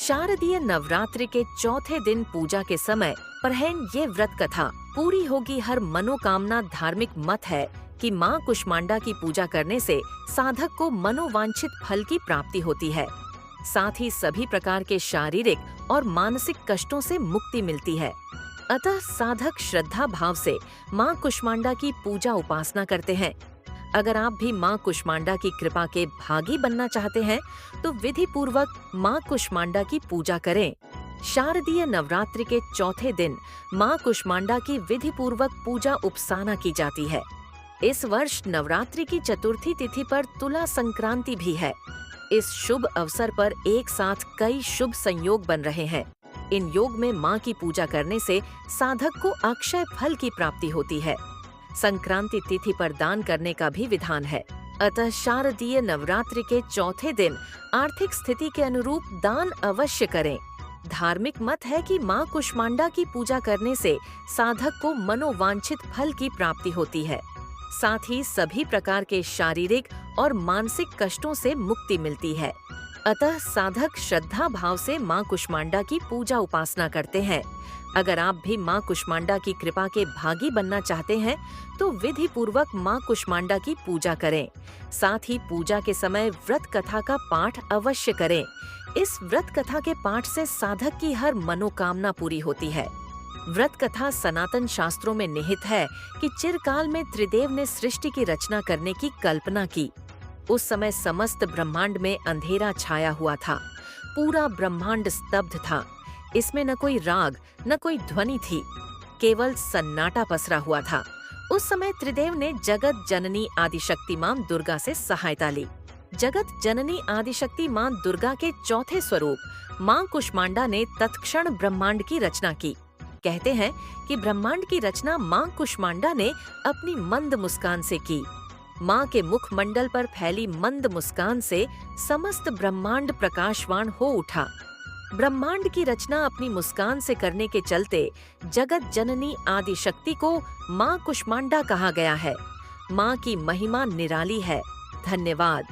शारदीय नवरात्रि के चौथे दिन पूजा के समय परहैन ये व्रत कथा पूरी होगी हर मनोकामना। धार्मिक मत है कि माँ कुष्मांडा की पूजा करने से साधक को मनोवांछित फल की प्राप्ति होती है। साथ ही सभी प्रकार के शारीरिक और मानसिक कष्टों से मुक्ति मिलती है। अतः साधक श्रद्धा भाव से माँ कुष्मांडा की पूजा उपासना करते हैं। अगर आप भी माँ कुष्मांडा की कृपा के भागी बनना चाहते हैं तो विधि पूर्वक माँ कुष्मांडा की पूजा करें। शारदीय नवरात्रि के चौथे दिन माँ कुष्मांडा की विधि पूर्वक पूजा उपासना की जाती है। इस वर्ष नवरात्रि की चतुर्थी तिथि पर तुला संक्रांति भी है। इस शुभ अवसर पर एक साथ कई शुभ संयोग बन रहे हैं। इन योग में माँ की पूजा करने से साधक को अक्षय फल की प्राप्ति होती है। संक्रांति तिथि पर दान करने का भी विधान है। अतः शारदीय नवरात्रि के चौथे दिन आर्थिक स्थिति के अनुरूप दान अवश्य करें। धार्मिक मत है कि माँ कुष्मांडा की पूजा करने से साधक को मनोवांछित फल की प्राप्ति होती है। साथ ही सभी प्रकार के शारीरिक और मानसिक कष्टों से मुक्ति मिलती है। अतः साधक श्रद्धा भाव से माँ कुष्मांडा की पूजा उपासना करते हैं। अगर आप भी माँ कुष्मांडा की कृपा के भागी बनना चाहते हैं तो विधि पूर्वक माँ कुष्मांडा की पूजा करें। साथ ही पूजा के समय व्रत कथा का पाठ अवश्य करें। इस व्रत कथा के पाठ से साधक की हर मनोकामना पूरी होती है। व्रत कथा सनातन शास्त्रों में निहित है कि चिरकाल में त्रिदेव ने सृष्टि की रचना करने की कल्पना की। उस समय समस्त ब्रह्मांड में अंधेरा छाया हुआ था। पूरा ब्रह्मांड स्तब्ध था। इसमें न कोई राग न कोई ध्वनि थी, केवल सन्नाटा पसरा हुआ था। उस समय त्रिदेव ने जगत जननी आदिशक्ति मां दुर्गा से सहायता ली। जगत जननी आदिशक्ति मां दुर्गा के चौथे स्वरूप मां कुष्मांडा ने तत्क्षण ब्रह्मांड की रचना की। कहते हैं कि ब्रह्मांड की रचना मां कुष्मांडा ने अपनी मंद मुस्कान से की। माँ के मुखमंडल पर फैली मंद मुस्कान से समस्त ब्रह्मांड प्रकाशवान हो उठा। ब्रह्मांड की रचना अपनी मुस्कान से करने के चलते जगत जननी आदि शक्ति को माँ कुष्मांडा कहा गया है। माँ की महिमा निराली है। धन्यवाद।